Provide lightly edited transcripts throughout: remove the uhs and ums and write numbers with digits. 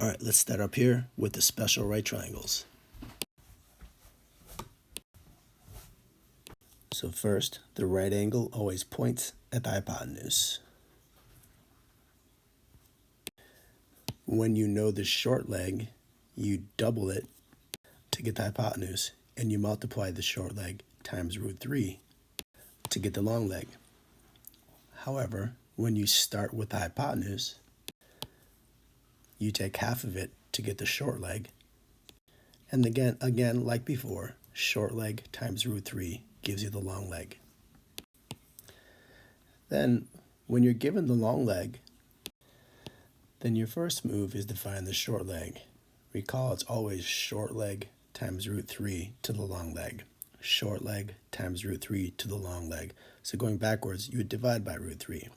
All right, let's start up here with the special right triangles. So first, the right angle always points at the hypotenuse. When you know the short leg, you double it to get the hypotenuse, and you multiply the short leg times √3 to get the long leg. However, when you start with the hypotenuse, you take half of it to get the short leg, and again, like before, short leg times √3 gives you the long leg. Then, when you're given the long leg, then your first move is to find the short leg. Recall it's always short leg times √3 to the long leg. Short leg times √3 to the long leg. So going backwards, you would divide by √3.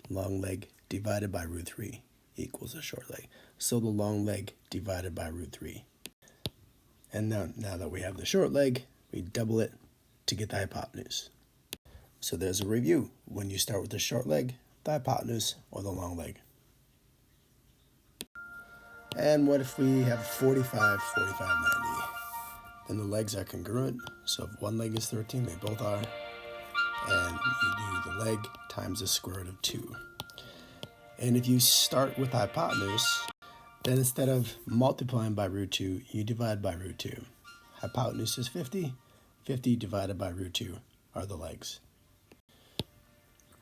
Long leg divided by √3 equals the short leg. So the long leg divided by √3. And now that we have the short leg, we double it to get the hypotenuse. So there's a review. When you start with the short leg, the hypotenuse, or the long leg. And what if we have 45, 45, 90? Then the legs are congruent. So if one leg is 13, they both are. And you do the leg times the square root of 2. And if you start with hypotenuse, then instead of multiplying by √2, you divide by √2. Hypotenuse is 50. 50 divided by √2 are the legs.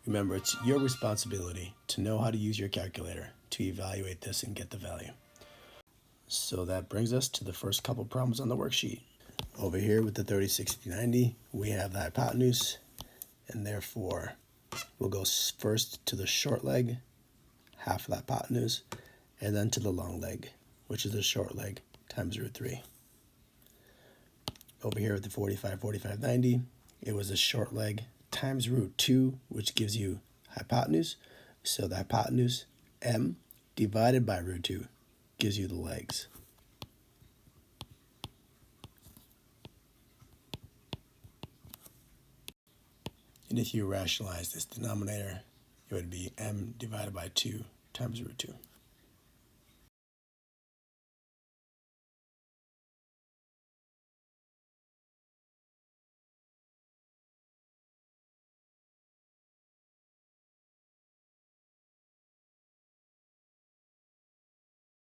Remember, it's your responsibility to know how to use your calculator to evaluate this and get the value. So that brings us to the first couple problems on the worksheet. Over here with the 30, 60, 90, we have the hypotenuse, and therefore we'll go first to the short leg, half of the hypotenuse, and then to the long leg, which is the short leg times √3. Over here with the 45, 45, 90, it was the short leg times √2, which gives you hypotenuse. So the hypotenuse, m, divided by √2, gives you the legs. And if you rationalize this denominator, it would be m divided by 2 times √2.